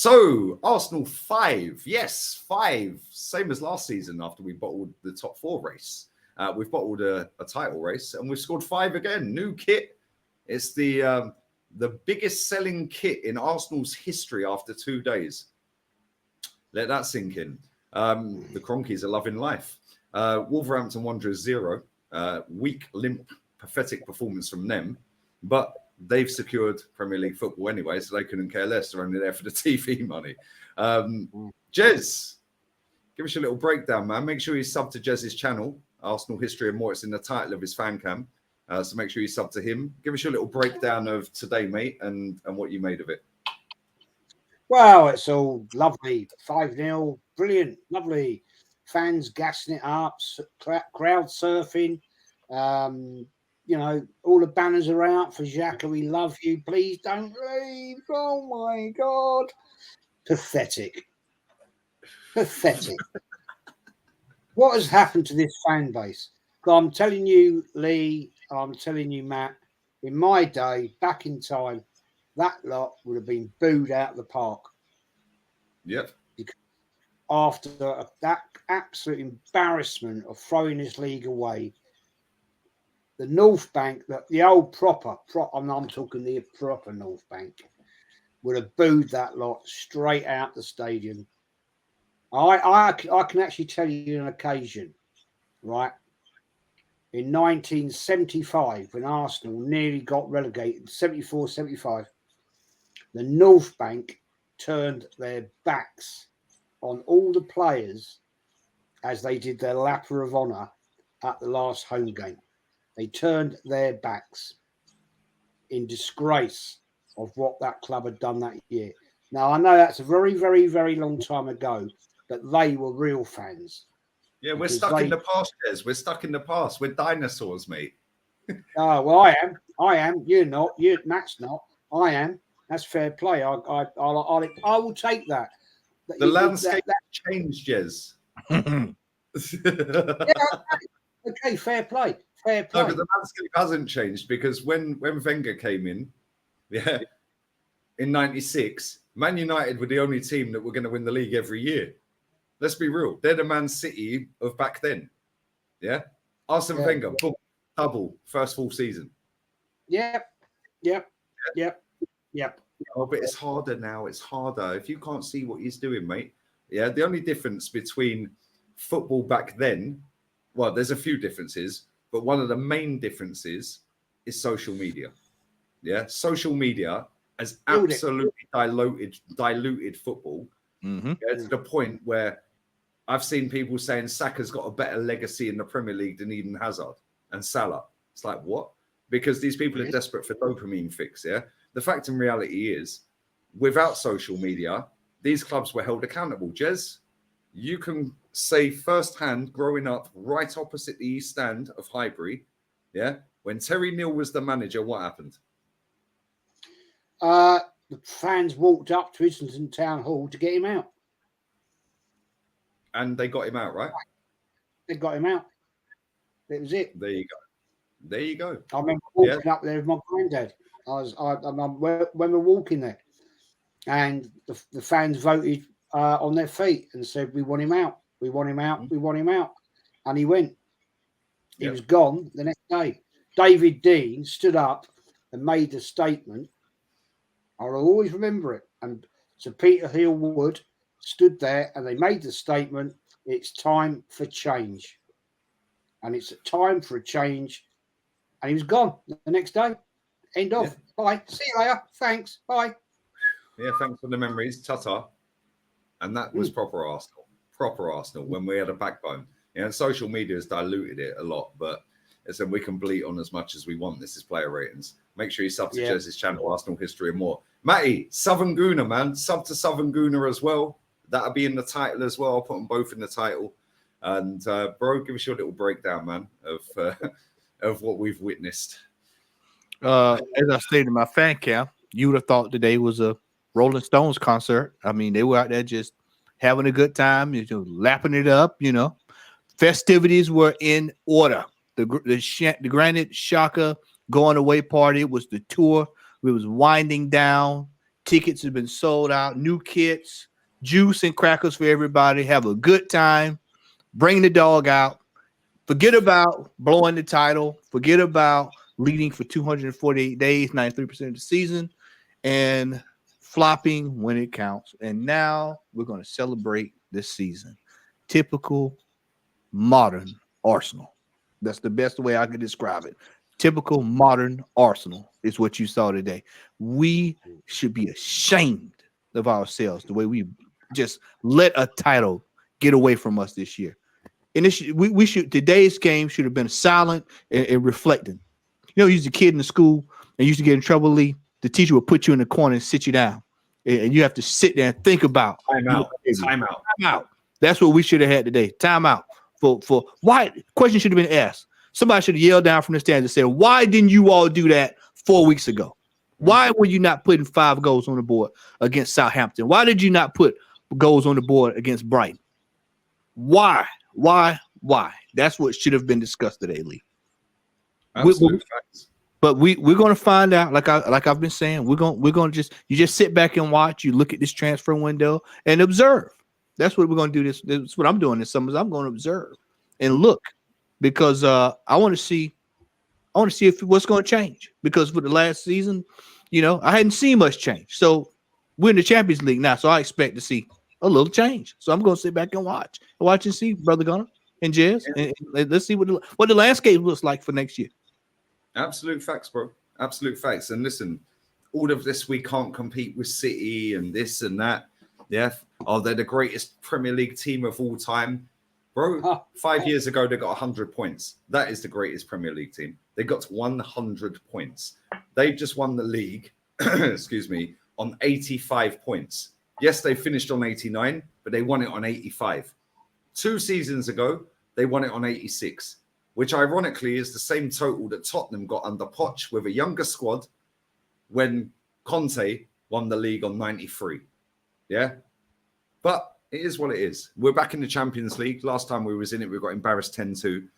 So, Arsenal 5. Yes, 5. Same as last season after we bottled the top 4 race. We've bottled a title race and we've scored 5 again. New kit. It's the biggest selling kit in Arsenal's history after 2 days. Let that sink in. The Cronkies are loving life. Wolverhampton Wanderers 0. Weak, limp, pathetic performance from them. But they've secured Premier League football anyway, so they couldn't care less. They're only there for the TV money. Jez, give us a little breakdown, man. Make sure you sub to Jez's channel, Arsenal History and More. It's in the title of his fan cam. So make sure you sub to him. Give us your little breakdown of today, mate, and what you made of it. Well, it's all lovely. 5-0, brilliant, lovely. Fans gassing it up, crowd surfing. You know, all the banners are out for Xhaka. We love you. Please don't leave. Oh, my God. Pathetic. Pathetic. What has happened to this fan base? I'm telling you, Lee, I'm telling you, Matt, in my day, back in time, that lot would have been booed out of the park. Yep. Because after that absolute embarrassment of throwing this league away, the North Bank, the old proper, I'm talking the proper North Bank, would have booed that lot straight out the stadium. I can actually tell you an occasion, right? In 1975, when Arsenal nearly got relegated, 74-75, the North Bank turned their backs on all the players as they did their lapper of honour at the last home game. They turned their backs in disgrace of what that club had done that year. Now, I know that's a very, very, very long time ago, but they were real fans. Yeah, we're stuck in the past, Jez. We're stuck in the past. We're dinosaurs, mate. Oh, well, I am. You're not. Matt's not. I am. That's fair play. I will take that. The landscape changed, Jez. Yeah, okay, fair play. Fair play. No, but the landscape hasn't changed because when Wenger came in, in 96, Man United were the only team that were going to win the league every year. Let's be real. They're the Man City of back then. Yeah? Arsene Wenger, boom, double, first full season. Yep. Oh, but it's harder now. It's harder. If you can't see what he's doing, mate. Yeah, the only difference between football back then, well, there's a few differences, but one of the main differences is social media. Yeah, social media has absolutely diluted football to the point where I've seen people saying Saka's got a better legacy in the Premier League than Eden Hazard and Salah. It's like, what? Because these people are desperate for dopamine fix, yeah? The fact and reality is, without social media, these clubs were held accountable. Jez, you can say firsthand, growing up right opposite the East Stand of Highbury, yeah? When Terry Neal was the manager, what happened? The fans walked up to Islington Town Hall to get him out. And they got him out, right? They got him out. That was it. There you go. There you go. I remember walking up there with my granddad. When we're walking there, and the fans voted on their feet and said, "We want him out. We want him out. We want him out." And he went. He was gone the next day. David Dean stood up and made a statement. I'll always remember it. And Sir Peter Hill-Wood stood there and they made the statement, "It's time for change." And it's a time for a change. And he was gone the next day. End of. Bye. See you later. Thanks. Bye. Yeah, thanks for the memories. Ta-ta. And that was proper Arsenal. Proper Arsenal when we had a backbone. Yeah, and social media has diluted it a lot, but as I said, we can bleat on as much as we want. This is player ratings. Make sure you sub to Jez's channel, Arsenal History and More. Matty, Southern Gooner, man. Sub to Southern Gooner as well. That'll be in the title as well. I'll put them both in the title. And, bro, give us your little breakdown, man, of what we've witnessed. As I stated in my fan camp, you would have thought today was a Rolling Stones concert. I mean, they were out there just having a good time, lapping it up, Festivities were in order. The Granite Xhaka going away party was the tour. It was winding down. Tickets have been sold out. New kits, juice and crackers for everybody. Have a good time. Bring the dog out. Forget about blowing the title. Forget about leading for 248 days, 93% of the season, and flopping when it counts. And now we're going to celebrate this season. Typical modern Arsenal. That's the best way I could describe it. Typical modern Arsenal is what you saw today. We should be ashamed of ourselves the way we just let a title get away from us this year. And we should, today's game should have been silent and reflecting. You know, you was a kid in the school and used to get in trouble, Lee. The teacher would put you in the corner and sit you down, and you have to sit there and think about time out. That's what we should have had today. Time out for why? Question should have been asked. Somebody should have yelled down from the stands and said, "Why didn't you all do that 4 weeks ago? Why were you not putting 5 goals on the board against Southampton? Why did you not put goals on the board against Brighton? Why? That's what should have been discussed today, Lee." Absolute facts. But we're going to find out, like I've been saying, we're going to just sit back and watch. You look at this transfer window and observe. That's what we're going to do. This is what I'm doing this summer. I'm going to observe and look, because I want to see if what's going to change. Because for the last season, you know, I hadn't seen much change. So we're in the Champions League now, so I expect to see a little change. So I'm going to sit back and watch and see, Brother Gunner and Jez, and let's see what the landscape looks like for next year. Absolute facts, bro. Absolute facts. And listen, all of this, we can't compete with City and this and that. Yeah. Oh, they're the greatest Premier League team of all time. Bro, 5 years ago, they got 100 points. That is the greatest Premier League team. They got 100 points. They just won the league, excuse me, on 85 points. Yes, they finished on 89, but they won it on 85. 2 seasons ago, they won it on 86. Which ironically is the same total that Tottenham got under Poch with a younger squad when Conte won the league on 93. Yeah. But it is what it is. We're back in the Champions League. Last time we was in it, we got embarrassed 10-2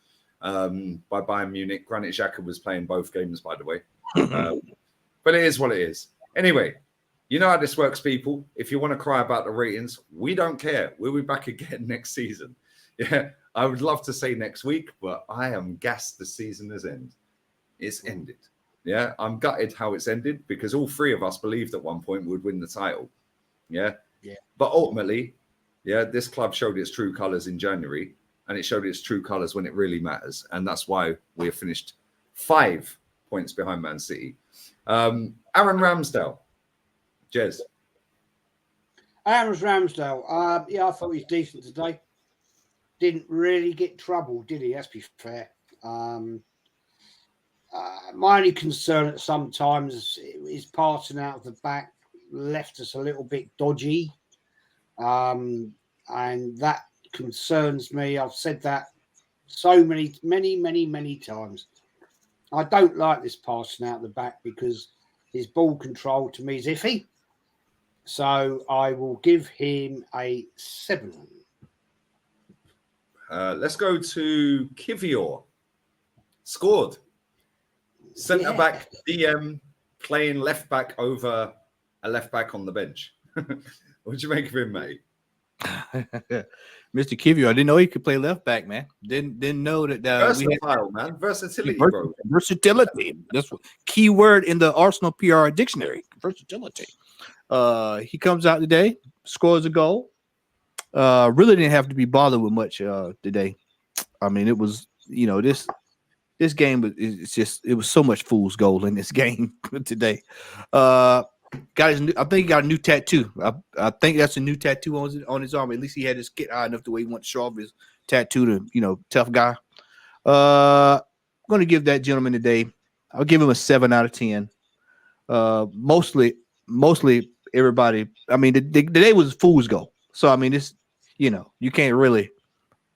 by Bayern Munich. Granit Xhaka was playing both games, by the way. But it is what it is. Anyway, you know how this works, people. If you want to cry about the ratings, we don't care. We'll be back again next season. Yeah. I would love to say next week, but I am gassed the season has ended. It's ended. Yeah, I'm gutted how it's ended because all 3 of us believed at one point we'd win the title. Yeah. But ultimately, yeah, this club showed its true colours in January, and it showed its true colours when it really matters. And that's why we have finished 5 points behind Man City. Aaron Ramsdale. Jez. Aaron Ramsdale. Yeah, I thought he was decent today. Didn't really get trouble, did he? Let's be fair. My only concern at sometimes is passing out of the back left us a little bit dodgy. And that concerns me. I've said that so many times. I don't like this passing out of the back because his ball control to me is iffy. So I will give him a 7. Let's go to Kivior. Scored. Centre back, DM, playing left back over a left back on the bench. What do you make of him, mate? Mr. Kivior, I didn't know he could play left back, man. Didn't know that. Versatile, man. Versatility, bro. Versatility. That's what key word in the Arsenal PR dictionary. Versatility. He comes out today, scores a goal. Really didn't have to be bothered with much today. I mean, it was, you know, this game it was so much fool's goal in this game today. I think he got a new tattoo. I think that's a new tattoo on his arm. At least he had his kit high enough the way he wanted to show off his tattoo to, you know, tough guy. I'm gonna give that gentleman today. I'll give him a 7 out of 10. Mostly everybody. I mean, the day was a fool's goal. So I mean, it's, you know, you can't really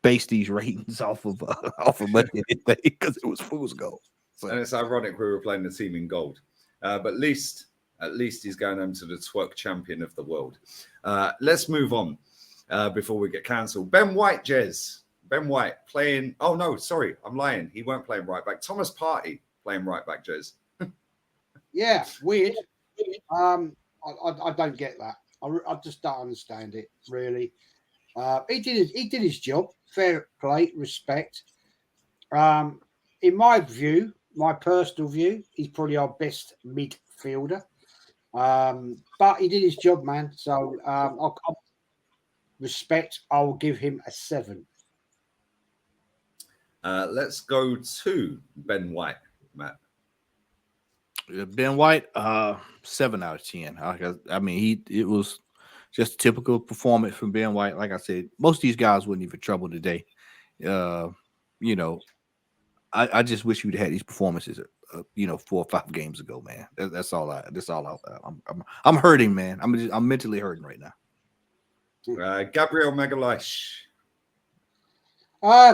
base these ratings off of much anything because it was fool's goal. So. And it's ironic we were playing the team in gold, but at least he's going home to the twerk champion of the world. Let's move on before we get cancelled. Ben White, Jez. Ben White playing. Oh no, sorry, I'm lying. He weren't playing right back. Thomas Partey playing right back, Jez. Yeah, weird. I don't get that. I just don't understand it, really. He did his job. Fair play, respect. In my view, my personal view, he's probably our best midfielder. But he did his job, man. So I'll respect. I'll give him a 7. Let's go to Ben White, Matt. Ben White, 7 out of 10. I mean, it was just a typical performance from Ben White. Like I said, most of these guys wasn't even trouble today. You know, I just wish you'd had these performances, 4 or 5 games ago, man. That's all. I'm hurting, man. I'm mentally hurting right now. Gabriel Magalhaes.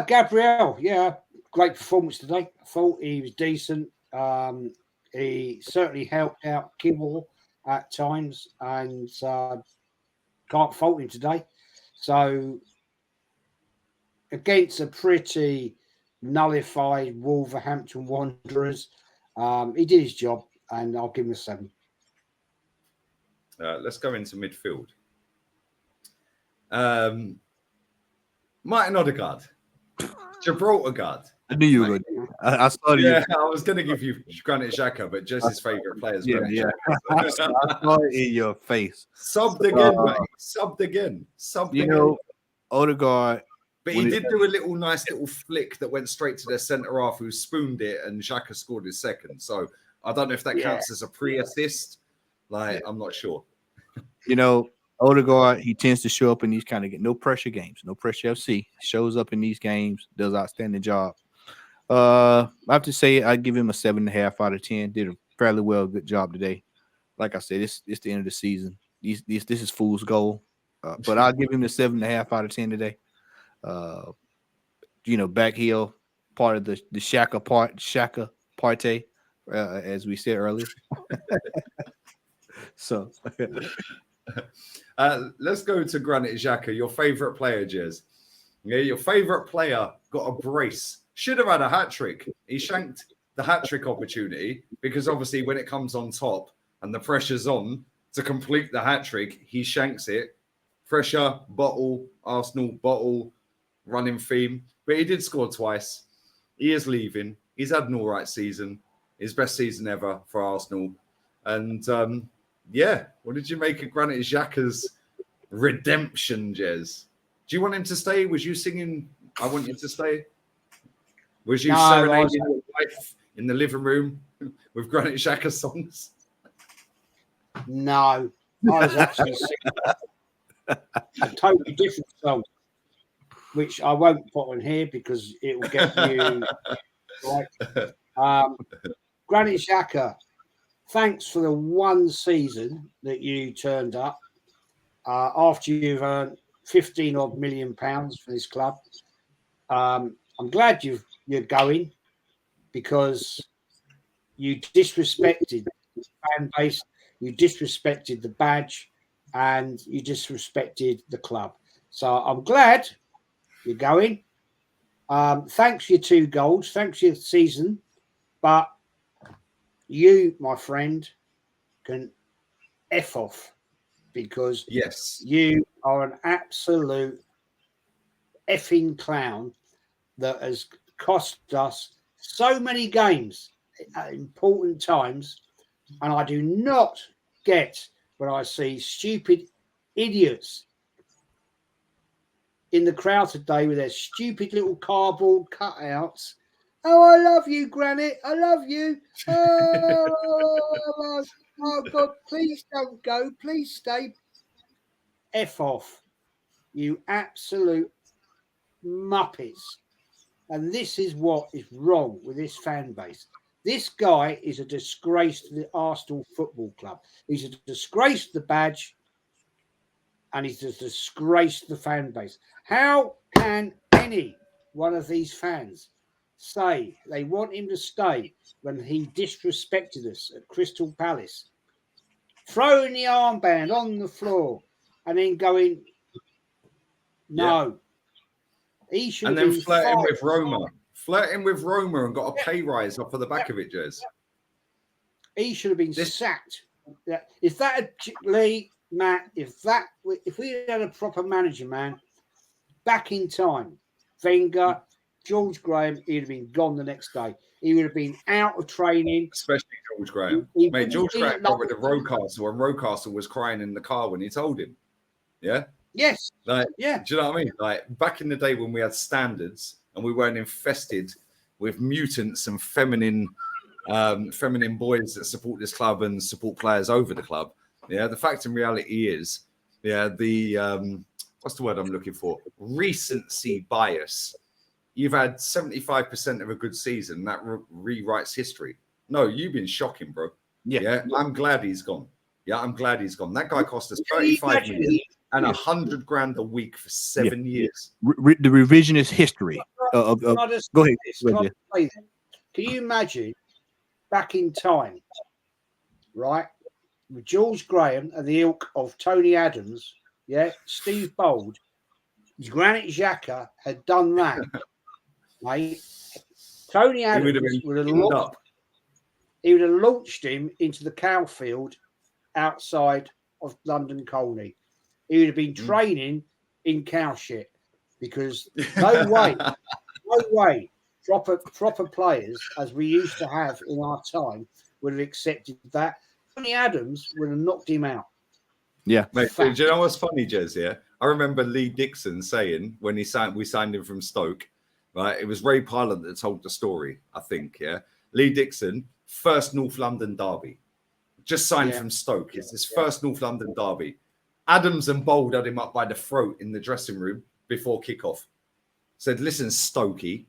Gabriel, yeah, great performance today. I thought he was decent. He certainly helped out Kibble at times, and can't fault him today. So against a pretty nullified Wolverhampton Wanderers, he did his job, and I'll give him a 7. Let's go into midfield. Martin Odegaard, Gibraltar guard. I knew you were good. I saw you. Yeah, I was going to give you Granit Xhaka, but just his favourite players. Yeah. I saw it in your face. Subbed again, mate. Subbed again. Odegaard. But he did do a nice little flick that went straight to their centre half, who spooned it, and Xhaka scored his second. So I don't know if that counts as a pre-assist. I'm not sure. Odegaard, he tends to show up in these kind of no pressure games, no pressure FC. Shows up in these games, does outstanding job. I have to say I'd give him a 7.5 out of 10. Did a fairly good job today. Like I said, it's the end of the season. This is fool's goal. But I'll give him the 7.5 out of 10 today. Back heel, part of the Xhaka party, as we said earlier. So let's go to Granit Xhaka, your favorite player, Jez. Yeah, your favorite player got a brace. Should have had a hat trick. He shanked the hat trick opportunity because obviously when it comes on top and the pressure's on to complete the hat trick, he shanks it. Pressure, bottle, Arsenal, bottle, running theme. But he did score twice. He is leaving. He's had an all right season. His best season ever for Arsenal. And what did you make of Granit Xhaka's redemption, Jez? Do you want him to stay? Was you singing I Want You to Stay? Was you serenading your wife in the living room with Granit Xhaka songs? No, I was actually singing a totally different song, which I won't put on here because it will get you right. Granit Xhaka, thanks for the one season that you turned up after you've earned 15 odd million pounds for this club. I'm glad you're going because you disrespected the fan base, you disrespected the badge, and you disrespected the club. So I'm glad you're going. Thanks for your 2 goals. Thanks for your season. But you, my friend, can F off because you are an absolute effing clown that has cost us so many games at important times. And I do not get when I see stupid idiots in the crowd today with their stupid little cardboard cutouts. Oh, I love you, Granit. I love you. Oh, God, please don't go. Please stay. F off, you absolute muppets. And this is what is wrong with this fan base. This guy is a disgrace to the Arsenal Football Club. He's a disgrace to the badge, and he's a disgrace to the fan base. How can any one of these fans say they want him to stay when he disrespected us at Crystal Palace, throwing the armband on the floor and then going, no. He should and have then been flirting with Roma and got a pay rise off of the back of it, Jez. He should have been sacked if that had, Lee, Matt, if we had a proper manager, man, back in time, Wenger, George Graham, he'd have been gone the next day. He would have been out of training. Especially George Graham. Mate, George Graham got rid of Rocastle, and Rocastle was crying in the car when he told him. Yeah? Yes. Like, yeah. Do you know what I mean? Like, back in the day when we had standards and we weren't infested with mutants and feminine boys that support this club and support players over the club. Yeah, the fact and reality is, the what's the word I'm looking for? Recency bias. You've had 75% of a good season that rewrites history. No, you've been shocking, bro. Yeah, I'm glad he's gone. Yeah, I'm glad he's gone. That guy cost us 35 million and 100 grand a week for 7 years. The revisionist history. Go ahead. Can you imagine back in time, right, with George Graham and the ilk of Tony Adams, Steve Bold, Granit Xhaka had done that, mate. Tony Adams would have launched him into the cow field outside of London Colney. He would have been training in cow shit because no way proper players as we used to have in our time would have accepted that. Tony Adams would have knocked him out. Yeah. Mate, do you know what's funny, Jez? Yeah. I remember Lee Dixon saying when we signed him from Stoke, right? It was Ray Parlant that told the story, I think. Yeah. Lee Dixon, first North London derby. Just signed from Stoke. It's his first North London derby. Adams and Bold had him up by the throat in the dressing room before kickoff. Said, listen, Stokey.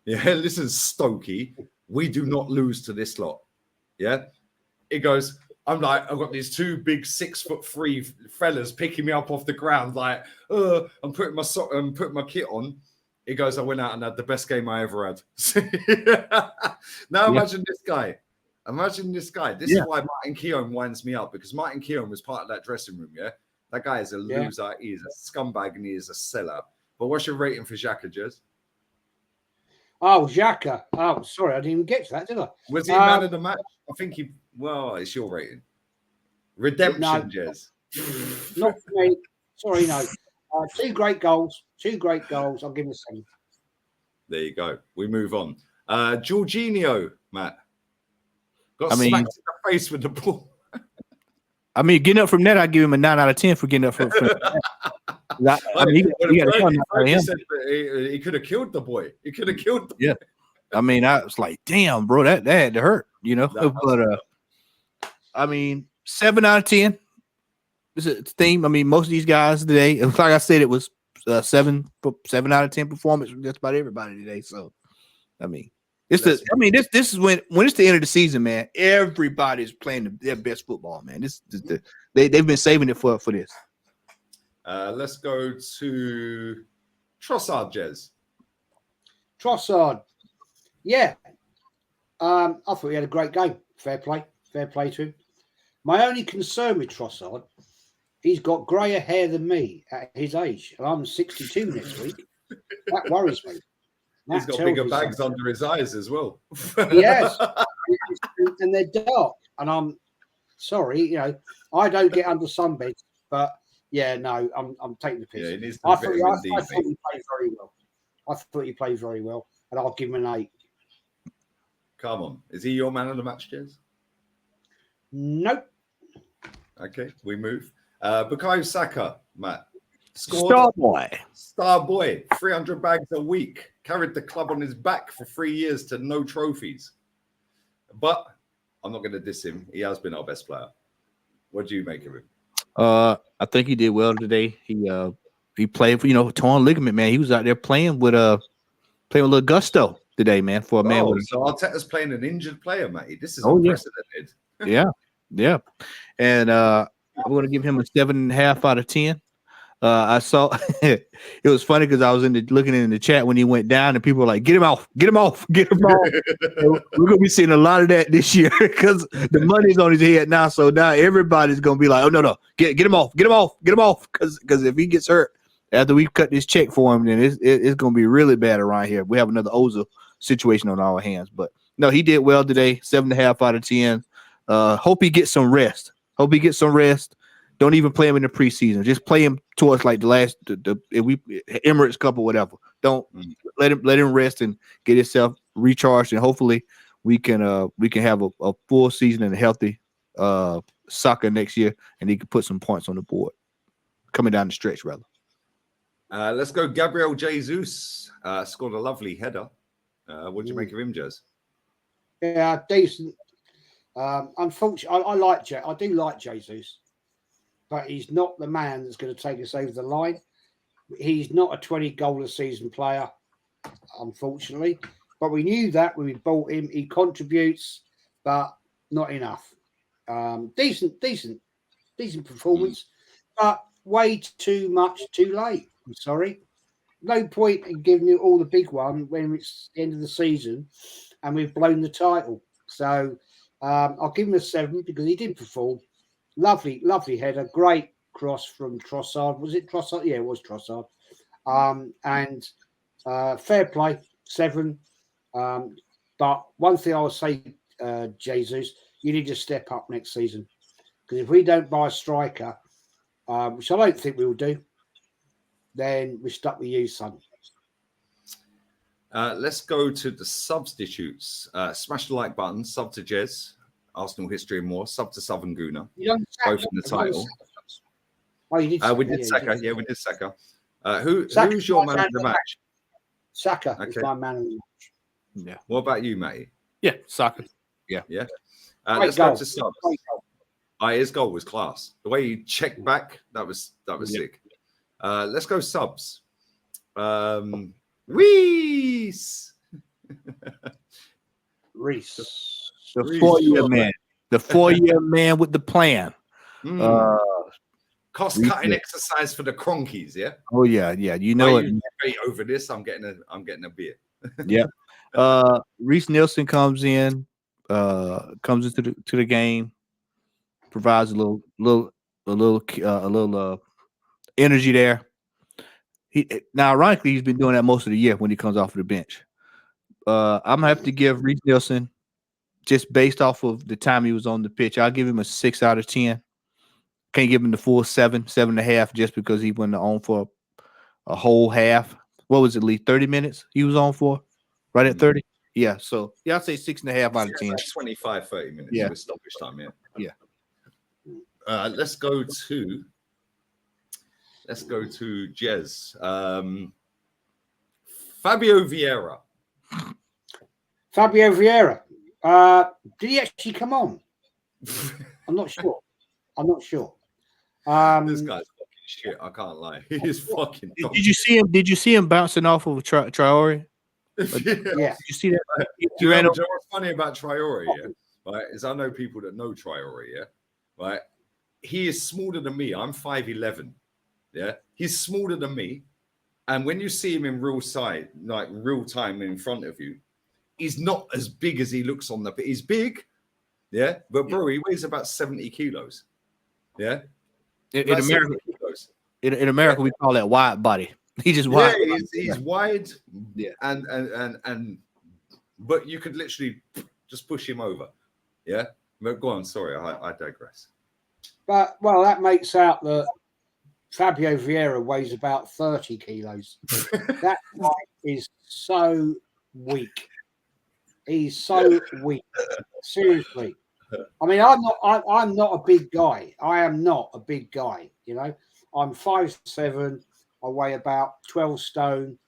Yeah, listen, Stokey. We do not lose to this lot. Yeah. He goes, I'm like, I've got these two big 6'3" fellas picking me up off the ground, like, I'm putting my kit on. He goes, I went out and had the best game I ever had. Now imagine this guy. Imagine this guy. This is why Martin Keown winds me up, because Martin Keown was part of that dressing room, That guy is a loser. He is a scumbag and he is a sellout. But what's your rating for Xhaka, Jez? Oh, Xhaka. Oh, sorry, I didn't even get to that, did I? Was he man of the match? I think it's your rating. Redemption, Jez. Not for me. Sorry, no. Two great goals. I'll give him a 7. There you go. We move on. Jorginho, Matt. Got smacked in the face with the ball. I mean, getting up from that, I give him a 9 out of 10 for getting up from that. He could have killed the boy. Yeah. I mean, I was like, damn, bro, that had to hurt, But I mean, 7 out of 10. This is a theme. I mean, most of these guys today, like I said, it was 7 out of 10 performance from just about everybody today. So, I mean, this is when it's the end of the season, man. Everybody's playing their best football, man. They've been saving it for this. Let's go to Trossard, Jez. Trossard, yeah. I thought he had a great game. Fair play to him. My only concern with Trossard, he's got greyer hair than me at his age, and I'm 62 next week. That worries me. He's got bigger bags under his eyes as well. Yes, and they're dark. And I'm sorry, I don't get under sunbeds, but I'm taking the piss. I thought he played very well. I thought he played very well, and I'll give him an 8. Come on, is he your man of the match, Jez? Nope. Okay, we move. Bukayo Saka, Matt. Star boy, 300 bags a week. Carried the club on his back for 3 years to no trophies. But I'm not going to diss him. He has been our best player. What do you make of him? I think he did well today. He played for torn ligament, man. He was out there playing with a little gusto today, man. For a man. So Arteta's playing an injured player, mate. This is unprecedented. Yeah. And I'm going to give him a 7.5 out of 10. I saw it was funny because I was looking in the chat when he went down, and people were like, "Get him off! Get him off! Get him off!" We're gonna be seeing a lot of that this year because the money's on his head now. So now everybody's gonna be like, "Oh no, get him off! Get him off! Get him off!" Because if he gets hurt after we cut this check for him, then it's gonna be really bad around here. We have another Ozil situation on our hands. But no, he did well today. 7.5 out of 10. Hope he gets some rest Hope he gets some rest. Don't even play him in the preseason. Just play him towards like the Emirates Cup or whatever. Don't let him rest and get himself recharged, and hopefully we can have a full season and a healthy soccer next year, and he can put some points on the board coming down the stretch, rather. Let's go. Gabriel Jesus scored a lovely header. What do you make of him, Jez? Yeah, decent. Unfortunately, I do like Jesus, but he's not the man that's going to take us over the line. He's not a 20 goal a season player, unfortunately. But we knew that when we bought him. He contributes, but not enough. Decent performance, but way too much too late. I'm sorry. No point in giving you all the big one when it's the end of the season and we've blown the title. So I'll give him a 7 because he did perform. Lovely header. Great cross from Trossard. Was it Trossard? Yeah, it was Trossard. And fair play, 7. But one thing I would say, Jesus, you need to step up next season. Because if we don't buy a striker, which I don't think we'll do, then we're stuck with you, son. Let's go to the substitutes. Smash the like button. Sub to Jez. Arsenal history and more. Sub to Southern Guna. Both in the title. Oh, you did. We did Saka. Yeah, we did Saka. Who's your man of the match? Saka is my man of the match. Yeah. What about you, Matty? Yeah, Saka. Yeah. Let's go to subs. His goal was class. The way he checked back, that was sick. Let's go subs. Reese. The 4-year man. The 4-year man with the plan. Cost-cutting exercise for the Cronkies, yeah? Oh, yeah. You know it. Over this, I'm getting a beer. Yeah. Reece Nelson comes into the game, provides a little energy there. Now, ironically, he's been doing that most of the year when he comes off of the bench. I'm gonna have to give Reece Nelson, just based off of the time he was on the pitch, I'll give him a 6 out of 10. Can't give him the full 7.5, just because he went on for a whole half. What was it, Lee? 30 minutes he was on for? Right at 30? Yeah. So, yeah, I'd say 6.5 out of 10. 25, 30 minutes with stoppage time, Yeah. Let's go to Jez. Fabio Vieira. Did he actually come on? I'm not sure. This guy's fucking shit. I can't lie. He's fucking. Did you see him? Did you see him bouncing off of Traore? Yeah. Did you see that? Do you know what's funny about Traore? Yeah, right. Is I know people that know Traore. Yeah, right. He is smaller than me. I'm 5'11". Yeah, he's smaller than me. And when you see him in real time in front of you, he's not as big as he looks on the pitch. He's big, yeah, but bro, he weighs about 70 kilos. Yeah. In America, we call that wide body. He's just wide. Yeah, he's wide. Yeah, and but you could literally just push him over. Yeah, but go on. Sorry, I digress. But that makes out that Fabio Vieira weighs about 30 kilos. That guy is so weak. He's so weak. Seriously. I mean, I'm not a big guy. I am not a big guy. You know, I'm 5'7". I weigh about 12 stone.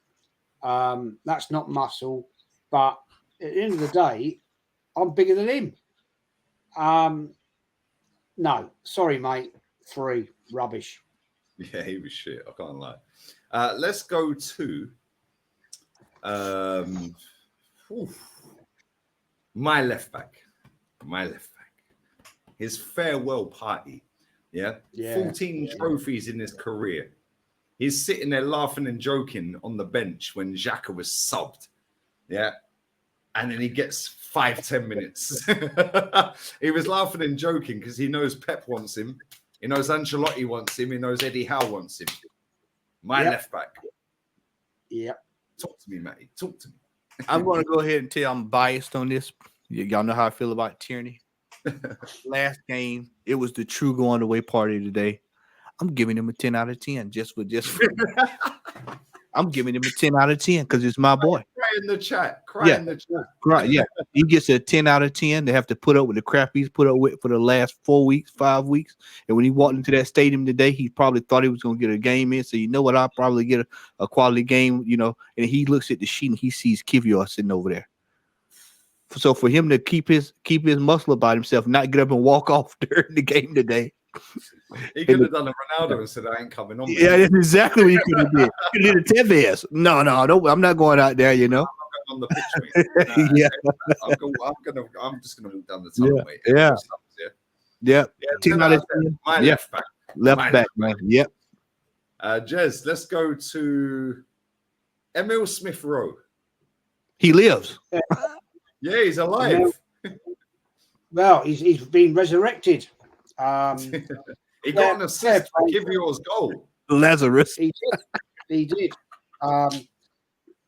That's not muscle, but at the end of the day, I'm bigger than him. No, sorry, mate. 3 rubbish. Yeah, he was shit. I can't lie. Let's go to my left back. His farewell party. Yeah. 14 trophies in his career. He's sitting there laughing and joking on the bench when Xhaka was subbed. Yeah. And then he gets 5-10 minutes. He was laughing and joking because he knows Pep wants him. He knows Ancelotti wants him. He knows Eddie Howe wants him. My left back. Yep. Talk to me, Matty. Talk to me. I'm going to go ahead and tell you I'm biased on this. Y'all know how I feel about Tierney. last game, it was the true going away party today. I'm giving him a 10 out of 10 I'm giving him a 10 out of 10 because it's my boy. Cry in the chat. Cry in the chat. Right, yeah. He gets a 10 out of 10. They have to put up with the crap he's put up with for the last 4 weeks, 5 weeks. And when he walked into that stadium today, he probably thought he was going to get a game in. So, you know what? I'll probably get a quality game, And he looks at the sheet and he sees Kivior sitting over there. So for him to keep his muscle about himself, not get up and walk off during the game today. He could have done a Ronaldo and said, I ain't coming on. Yeah, that's exactly what he could have did. He did a Tevez. No, I'm not going out there, I'm not going on the pitch, yeah. I'm just gonna walk down the tunnel, mate. Yeah. 10 out of 10. My left back. Left back, man. Yep. Jez, let's go to Emil Smith Rowe. He lives. Yeah, he's alive. Well, he's been resurrected. He got an assist for Kivior's goal. Lazarus. He did.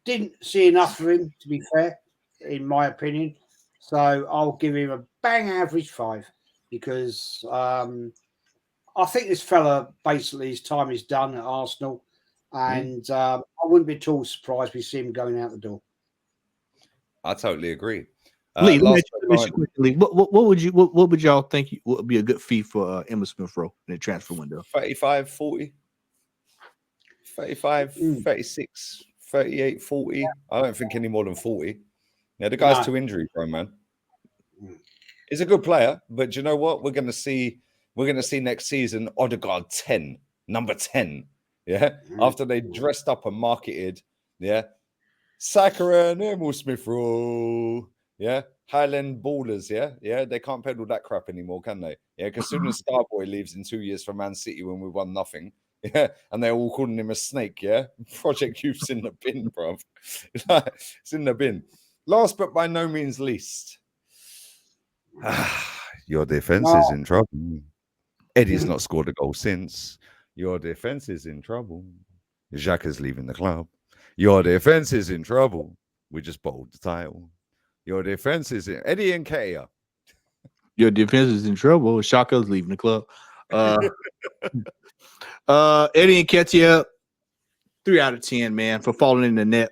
Didn't see enough of him, to be fair, in my opinion. So I'll give him a bang average 5 because I think this fella basically his time is done at Arsenal, and I wouldn't be at all surprised we see him going out the door. I totally agree. Lee, what would y'all think would be a good fee for Emil Smith Rowe in the transfer window? 35, 40, 35, 36, 38, 40. I don't think any more than 40. Yeah, the guy's too injury prone, man. He's a good player, but you know what? We're gonna see next season Odegaard 10, number 10. Yeah, after they dressed up and marketed, Sakura and Emil Smith Rowe. Yeah, Highland Ballers, yeah, they can't peddle that crap anymore, can they? Yeah, because soon as Starboy leaves in 2 years for Man City when we won nothing, and they're all calling him a snake, Project Youth's in the bin, bruv. It's in the bin. Last but by no means least, your defense is in trouble. Eddie's not scored a goal since. Your defense is in trouble. Xhaka's leaving the club. Your defense is in trouble. We just bowled the title. Your defense is in Eddie and Nketiah. Your defense is in trouble. Xhaka's leaving the club. Eddie and Nketiah, 3 out of 10, man, for falling in the net,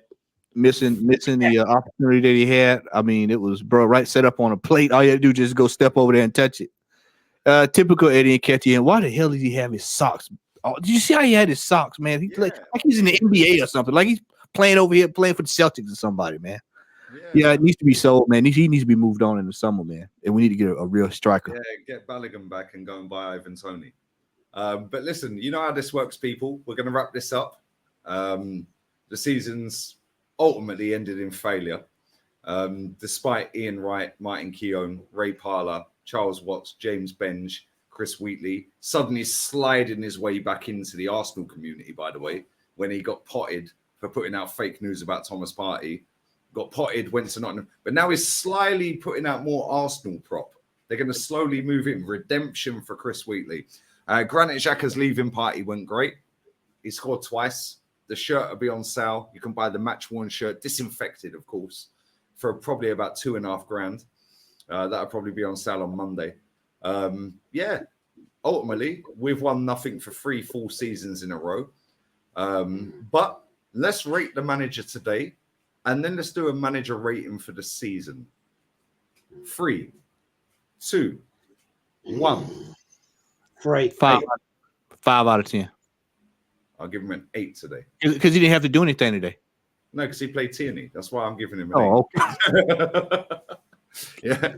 missing the opportunity that he had. I mean, it was right set up on a plate. All you had to do is just go step over there and touch it. Typical Eddie and Nketiah. And why the hell did he have his socks? Oh, did you see how he had his socks, man? Like he's in the NBA or something. Like he's playing over here, playing for the Celtics or somebody, man. Yeah, it needs to be sold, man. He needs to be moved on in the summer, man. And we need to get a real striker. Yeah, get Balogun back and go and buy Ivan Toney. But listen, you know how this works, people. We're going to wrap this up. The season's ultimately ended in failure. Despite Ian Wright, Martin Keown, Ray Parler, Charles Watts, James Benge, Chris Wheatley, suddenly sliding his way back into the Arsenal community, by the way, when he got potted for putting out fake news about Thomas Partey. Got potted, went to Nottingham, but now he's slyly putting out more Arsenal prop. They're going to slowly move in. Redemption for Chris Wheatley. Granit Xhaka's leaving party went great. He scored twice. The shirt will be on sale. You can buy the match-worn shirt, disinfected, of course, for probably about $2,500. That'll probably be on sale on Monday. Ultimately, we've won nothing for 3 full seasons in a row. But let's rate the manager today. And then let's do a manager rating for the season. 3, 2, 1. 3. 5 out of 10. I'll give him an 8 today. Because he didn't have to do anything today. No, because he played Tierney. That's why I'm giving him an 8. Okay. Yeah.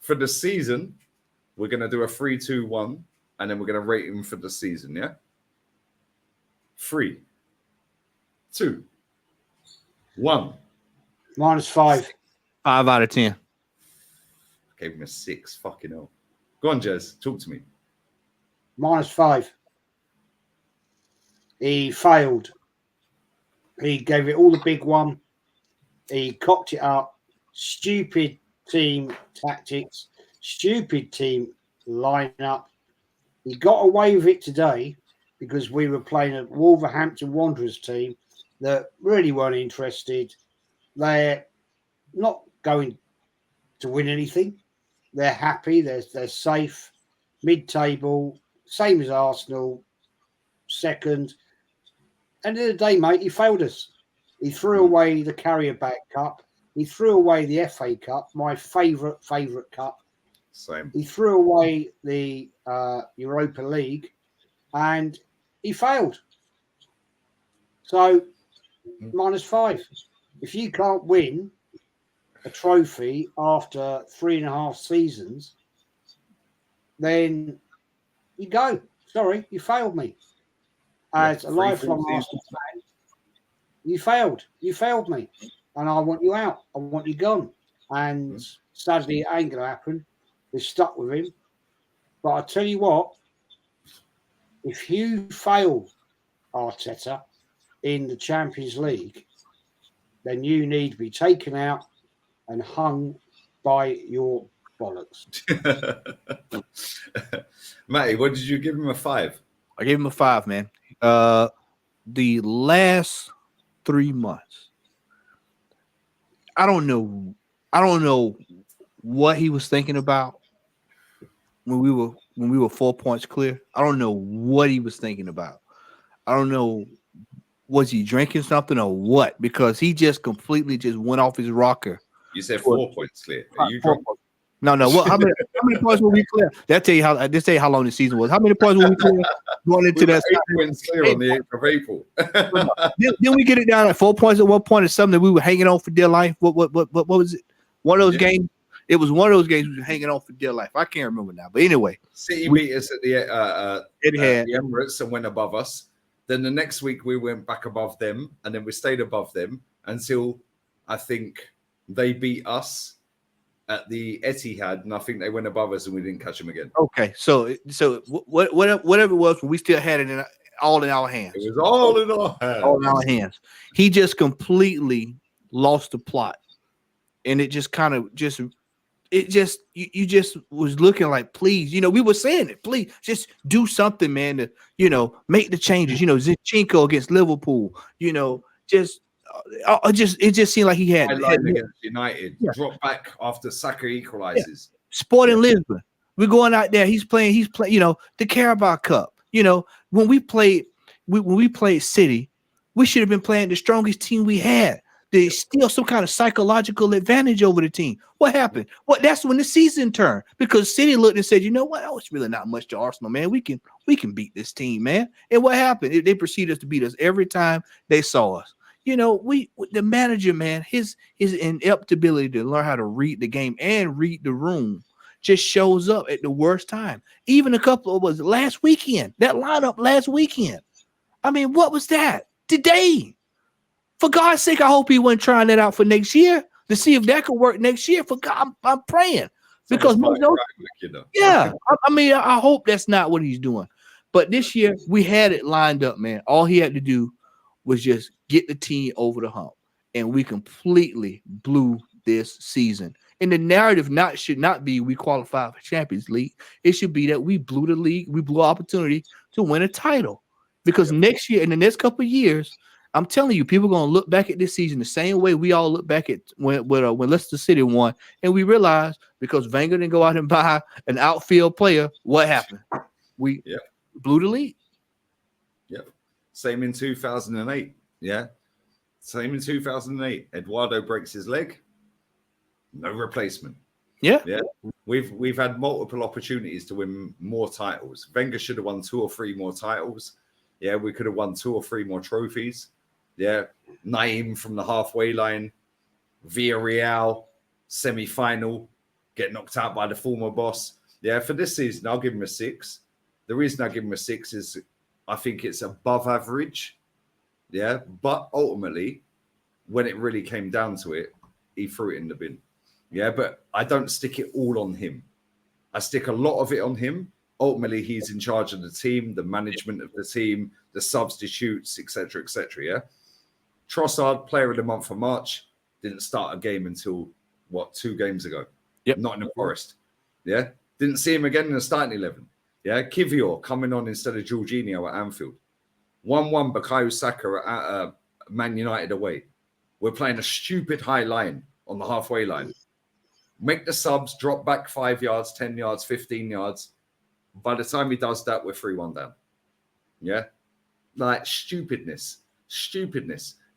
For the season, we're going to do a 3, 2, 1. And then we're going to rate him for the season, yeah? 3, 2, 1. -5. 5 out of 10. I gave him a 6. Fucking hell. Go on, Jez. Talk to me. -5. He failed. He gave it all the big one. He cocked it up. Stupid team tactics. Stupid team lineup. He got away with it today because we were playing a Wolverhampton Wanderers team that really weren't interested. They're not going to win anything. They're happy. They're safe. Mid-table, same as Arsenal. Second. End of the day, mate, he failed us. He threw away the Carrier Bag Cup. He threw away the FA Cup, my favourite cup. Same. He threw away the Europa League, and he failed. So, -5. If you can't win a trophy after 3.5 seasons, then you go. Sorry, you failed me. As a lifelong Arsenal fan, you failed. You failed me. And I want you out. I want you gone. And sadly, it ain't going to happen. We're stuck with him. But I tell you what, if you fail Arteta in the Champions League, then you need to be taken out and hung by your bollocks. Matty, what did you give him? A 5? I gave him a 5, man. The last 3 months, I don't know what he was thinking about when we were 4 points clear. I don't know what he was thinking about. I don't know, was he drinking something or what? Because he just completely just went off his rocker. You said 4 points clear. Are you drunk? No. What? How many points were we clear? That tell you how long the season was. How many points were we clear going into that? 8 points clear on the 8th of April. Didn't we get it down at 4 points at one point? Or something that we were hanging on for dear life. What was it? One of those games. It was one of those games we were hanging on for dear life. I can't remember now. But anyway, City beat us at the Emirates and went above us. Then the next week we went back above them, and then we stayed above them until I think they beat us at the Etihad, and I think they went above us and we didn't catch them again. Okay, so whatever it was, we still had it all in our hands. It was all in our hands. All in our hands. He just completely lost the plot, and it just kind of you just was looking like, please, we were saying it, please, just do something, man, to make the changes. Zinchenko against Liverpool, it just seemed like he had against United, drop back after Xhaka equalizes. Sporting Lisbon, we're going out there. He's playing. The Carabao Cup. When we played City, we should have been playing the strongest team we had. There's still some kind of psychological advantage over the team. What happened? That's when the season turned, because City looked and said, you know what? Oh, it's really not much to Arsenal, man. We can beat this team, man. And what happened? They proceeded to beat us every time they saw us. The manager, man, his ineptability to learn how to read the game and read the room just shows up at the worst time. Even a couple of was last weekend. That lineup last weekend. I mean, what was that today? For God's sake, I hope he wasn't trying that out for next year to see if that could work next year. For God, I'm praying, because I hope that's not what he's doing. But this year we had it lined up, man. All he had to do was just get the team over the hump, and we completely blew this season. And the narrative should not be we qualified for Champions League. It should be that we blew the league, we blew opportunity to win a title. Because next year, in the next couple of years, I'm telling you, people are going to look back at this season the same way we all look back at when Leicester City won, and we realize because Wenger didn't go out and buy an outfield player, what happened? We blew the league. Yep. Same in 2008. Yeah. Same in 2008. Eduardo breaks his leg. No replacement. Yeah. Yeah. We've had multiple opportunities to win more titles. Wenger should have won 2 or 3 more titles. Yeah, we could have won 2 or 3 more trophies. Yeah. Naeem from the halfway line. Villarreal semi-final. Get knocked out by the former boss. Yeah, for this season, I'll give him a 6. The reason I give him a 6 is I think it's above average. Yeah, but ultimately, when it really came down to it, he threw it in the bin. Yeah, but I don't stick it all on him. I stick a lot of it on him. Ultimately, he's in charge of the team, the management of the team, the substitutes, etc., etc. Yeah, Trossard, player of the month for March, didn't start a game until 2 games ago. Yep. Not in the Forest. Yeah, didn't see him again in the starting 11. Yeah, Kivior coming on instead of Jorginho at Anfield. 1-1 Bukayo Saka at Man United away. We're playing a stupid high line on the halfway line. make the subs drop back 5 yards, 10 yards, 15 yards. By the time he does that, we're 3-1 down. Yeah. Like stupidness.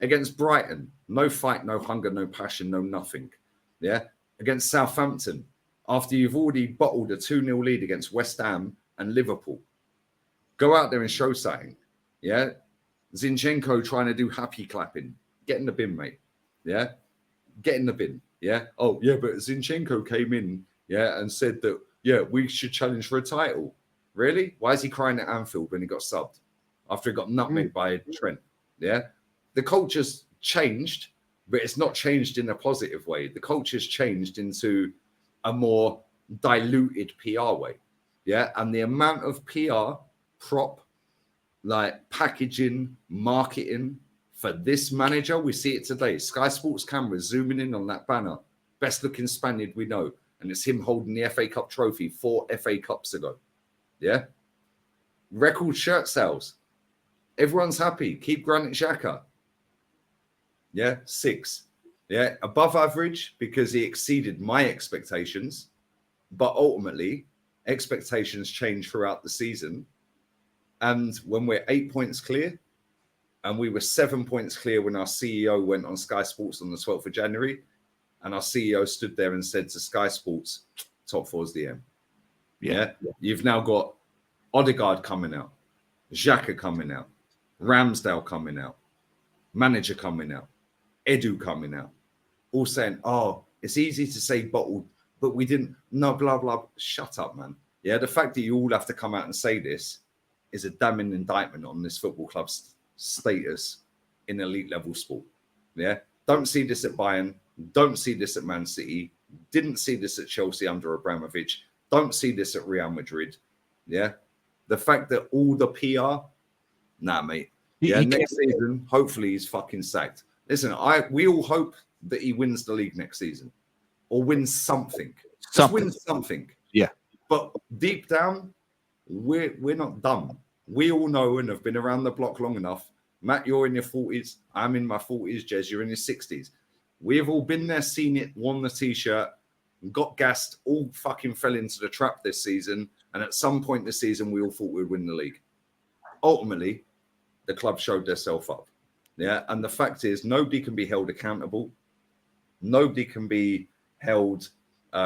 Against Brighton, no fight, no hunger, no passion, no nothing. Yeah. Against Southampton, after you've already bottled a 2-0 lead against West Ham and Liverpool, go out there and show something. Yeah. Zinchenko trying to do happy clapping. Get in the bin, mate. Yeah. Get in the bin. Yeah. Oh, yeah, but Zinchenko came in, yeah, and said that, yeah, we should challenge for a title. Really? Why is he crying at Anfield when he got subbed after he got nutmegged by Trent? Yeah. The culture's changed, but it's not changed in a positive way. The culture's changed into a more diluted PR way. Yeah. And the amount of PR, prop, like packaging, marketing, for this manager, we see it today. Sky Sports cameras zooming in on that banner. Best looking Spaniard we know. And it's him holding the FA Cup trophy 4 FA Cups ago. Yeah. Record shirt sales. Everyone's happy. Keep Granit Xhaka. Yeah. 6. Yeah. Above average because he exceeded my expectations. But ultimately, expectations change throughout the season. And when we're 8 points clear, and we were 7 points clear when our CEO went on Sky Sports on the 12th of January. And our CEO stood there and said to Sky Sports, top 4's the aim. Yeah. You've now got Odegaard coming out, Xhaka coming out, Ramsdale coming out, manager coming out, Edu coming out. All saying, oh, it's easy to say bottled, but we didn't. No, blah, blah. Shut up, man. Yeah. The fact that you all have to come out and say this is a damning indictment on this football club's status in elite level sport. Yeah. Don't see this at Bayern. Don't see this at Man City. Didn't see this at Chelsea under Abramovich. Don't see this at Real Madrid. Yeah. The fact that all the PR, nah, mate. Yeah. Next season, hopefully he's fucking sacked. Listen, we all hope that he wins the league next season or wins something. Just win something. Yeah. But deep down, we're not dumb. We all know and have been around the block long enough. Matt, you're in your 40s. I'm in my 40s. Jez, you're in your 60s. We've all been there, seen it, worn the T-shirt, got gassed, all fucking fell into the trap this season. And at some point this season, we all thought we'd win the league. Ultimately, the club showed themselves up. Yeah. And the fact is, nobody can be held accountable. Nobody can be held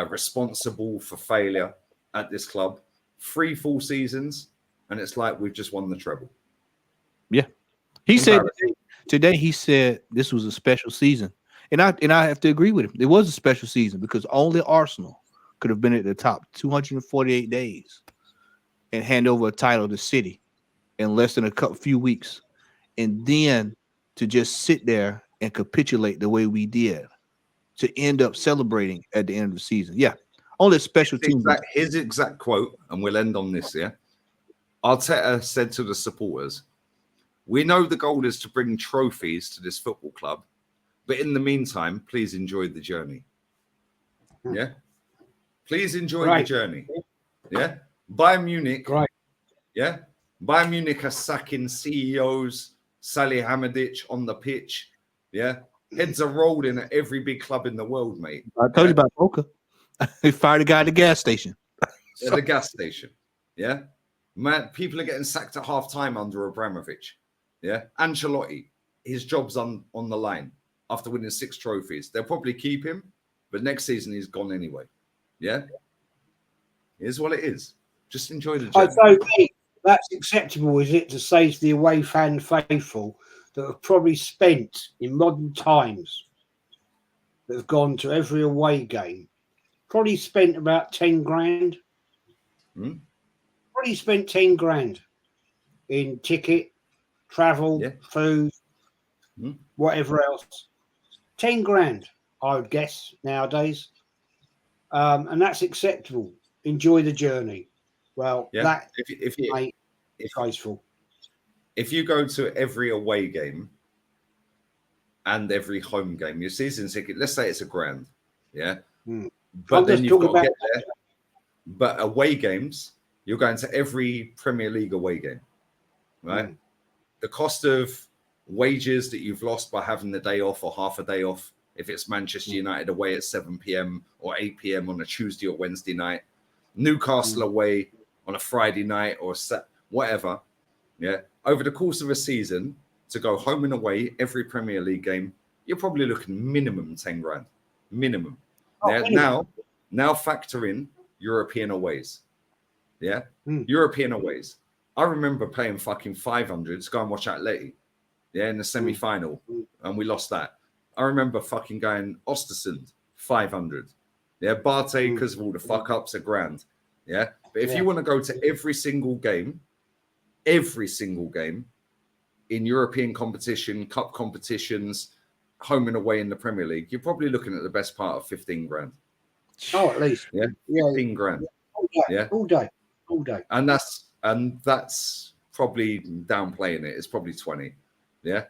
responsible for failure at this club. 3 full seasons. And it's like we've just won the treble. Yeah. He said today, he said this was a special season. And I have to agree with him. It was a special season because only Arsenal could have been at the top 248 days and hand over a title to City in less than a few weeks. And then to just sit there and capitulate the way we did to end up celebrating at the end of the season. Yeah. Only a special team. His exact quote, and we'll end on this, yeah. Arteta said to the supporters, we know the goal is to bring trophies to this football club, but in the meantime, please enjoy the journey. Yeah? Please enjoy the journey. Yeah? Bayern Munich. Right. Yeah? Bayern Munich are sacking CEOs, Salihamidzic on the pitch. Yeah? Heads are rolling at every big club in the world, mate. I told you about Boca. He fired a guy at the gas station. At the gas station. Yeah? Man, people are getting sacked at half time under Abramovich. Yeah. Ancelotti, his job's on the line after winning 6 trophies. They'll probably keep him, but next season he's gone anyway. Yeah. Here's what it is. Just enjoy the journey. So that's acceptable, is it, to say to the away fan faithful that have probably spent in modern times that have gone to every away game, probably spent about 10 grand. Probably spent 10 grand in ticket, travel, food, whatever else. 10 grand, I would guess, nowadays. And that's acceptable. Enjoy the journey. Well, that if graceful. If you go to every away game and every home game, your season ticket, let's say it's £1,000, yeah? But then you've got to get there. But away games, you're going to every Premier League away game, right? The cost of wages that you've lost by having the day off or half a day off if it's Manchester United away at 7 p.m. or 8 p.m. on a Tuesday or Wednesday night, Newcastle away on a Friday night or whatever. Yeah, over the course of a season, to go home and away every Premier League game, you're probably looking minimum 10 grand, minimum. Now factor in European aways. Yeah, European aways. I remember paying fucking 500 to go and watch Atleti, yeah, in the semi-final, and we lost that. I remember fucking going Ostersund, 500. Yeah, Barté, because of all the fuck-ups, £1,000. Yeah, but if you want to go to every single game in European competition, cup competitions, home and away in the Premier League, you're probably looking at the best part of 15 grand. Oh, at least. Yeah, 15 grand. All day. And that's probably downplaying it. It's probably 20. Yeah.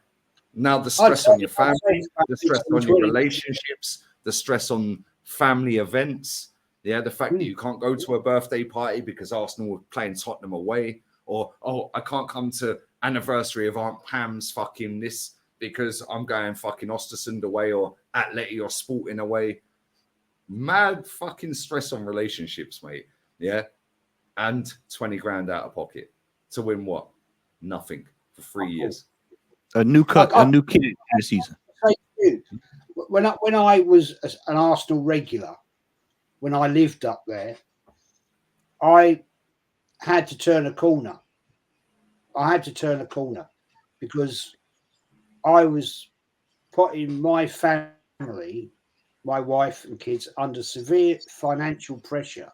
Now the stress on your family, the stress on your relationships, the stress on family events. Yeah, the fact that you can't go to a birthday party because Arsenal are playing Tottenham away, or I can't come to anniversary of Aunt Pam's fucking this because I'm going fucking Ostersund away or Atleti or Sporting away. Mad fucking stress on relationships, mate. Yeah. And 20 grand out of pocket to win what? Nothing for 3 years. A new kid in the season. When I was an Arsenal regular, when I lived up there, I had to turn a corner. Because I was putting my family, my wife and kids, under severe financial pressure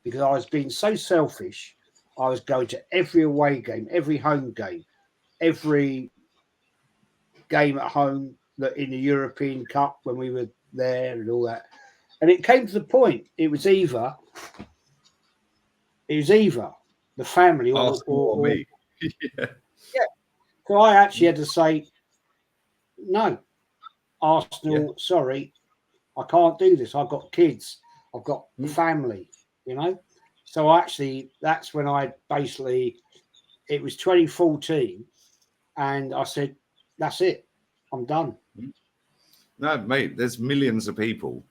because I was being so selfish. I was going to every away game, every home game, every game at home that in the European Cup when we were there and all that. And it came to the point, it was either the family or me. Yeah. So I actually had to say, no, Arsenal, sorry, I can't do this. I've got kids. I've got family, you know. So actually, that's when it was 2014, and I said, that's it. I'm done. No, mate, there's millions of people.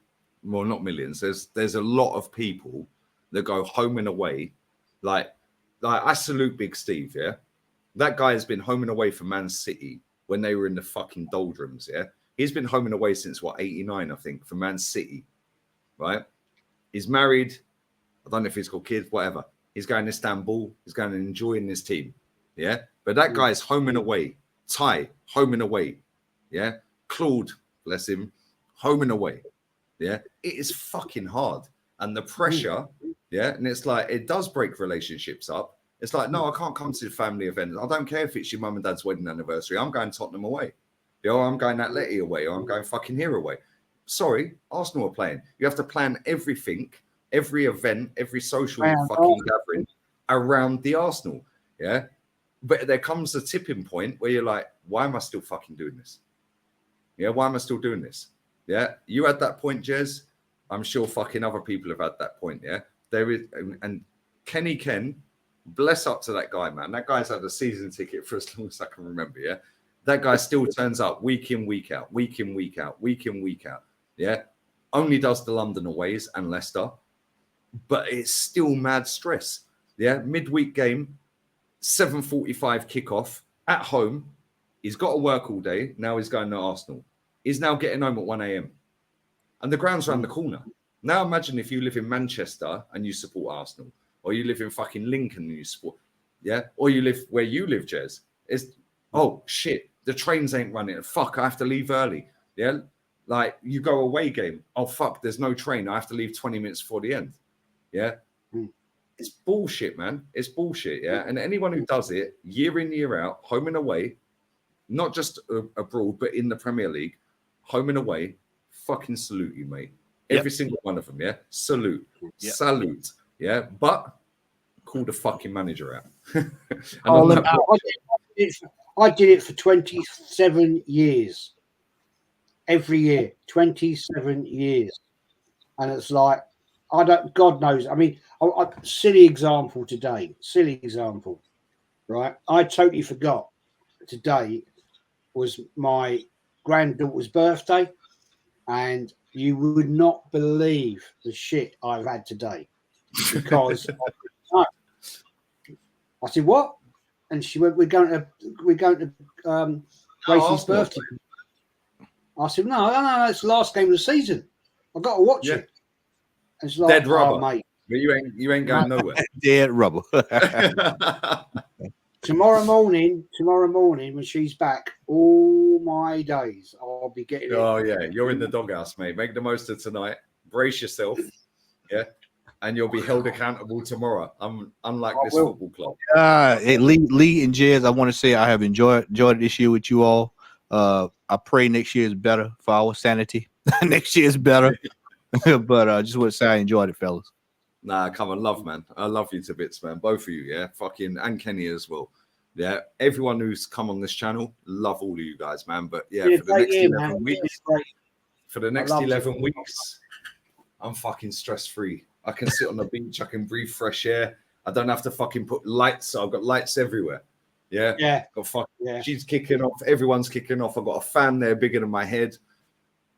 Well, not millions. There's a lot of people that go home and away. Like I salute Big Steve, yeah. That guy has been home and away for Man City when they were in the fucking doldrums, yeah. He's been home and away since, 89, I think, for Man City, right? He's married. I don't know if he's got kids, whatever. He's going to Istanbul. He's going and enjoying his team, yeah? But that guy's home and away. Ty, home and away, yeah? Claude, bless him, home and away, yeah? It is fucking hard. And the pressure, yeah? And it's like, it does break relationships up. It's like, no, I can't come to the family event. I don't care if it's your mum and dad's wedding anniversary. I'm going Tottenham away. Or I'm going Atleti away, or I'm going fucking here away. Sorry, Arsenal are playing. You have to plan everything, every event, every social fucking gathering around the Arsenal. Yeah. But there comes a tipping point where you're like, why am I still fucking doing this? Yeah, why am I still doing this? Yeah. You had that point, Jez. I'm sure fucking other people have had that point. Yeah. There is, and Kenny Ken, bless up to that guy, man. That guy's had a season ticket for as long as I can remember. Yeah. That guy still turns up week in, week out, week in, week out, week in, week out. Yeah. Only does the London aways and Leicester, but it's still mad stress. Yeah. Midweek game, 7:45 kickoff at home. He's got to work all day. Now he's going to Arsenal. He's now getting home at 1 a.m. And the ground's around the corner. Now imagine if you live in Manchester and you support Arsenal, or you live in fucking Lincoln and you support, yeah, or you live where you live, Jez. It's, oh shit, the trains ain't running. Fuck, I have to leave early. Yeah, like you go away game. Oh fuck, there's no train. I have to leave 20 minutes before the end. Yeah, it's bullshit, man. It's bullshit. Yeah, and anyone who does it year in, year out, home and away, not just abroad, but in the Premier League, home and away, fucking salute you, mate. Every single one of them, yeah. Salute, salute, yeah. But call the fucking manager out. I did it for 27 years. Every year, 27 years, and it's like God knows. I mean, silly example today. Silly example, right? I totally forgot. Today was my granddaughter's birthday, and you would not believe the shit I've had today because I said, what? And she went, we're going to Gracie's birthday. I said, no, it's the last game of the season. I've got to watch it. And she's like, dead rubber, mate. But you ain't going nowhere. Dead rubber. Tomorrow morning, when she's back, all my days I'll be getting it. Oh yeah, you're in the doghouse, mate. Make the most of tonight. Brace yourself, yeah, and you'll be held accountable tomorrow. Unlike this football club. Lee and Jez, I want to say I have enjoyed this year with you all. I pray next year is better for our sanity. Next year is better, but I just want to say I enjoyed it, fellas. Nah, come on, love, man. I love you to bits, man. Both of you, yeah. Fucking, and Kenny as well. Yeah. Everyone who's come on this channel, love all of you guys, man. But yeah, for the next 11 weeks, I'm fucking stress-free. I can sit on the beach. I can breathe fresh air. I don't have to fucking put lights. I've got lights everywhere. Yeah. Yeah. She's kicking off. Everyone's kicking off. I've got a fan there bigger than my head.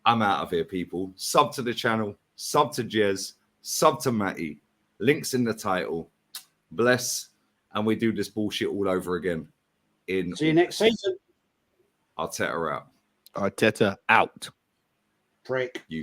I'm out of here, people. Sub to the channel. Sub to Jez. Sub to Matty, links in the title. Bless, and we do this bullshit all over again. See you next season. Arteta out. Arteta out. Prick. You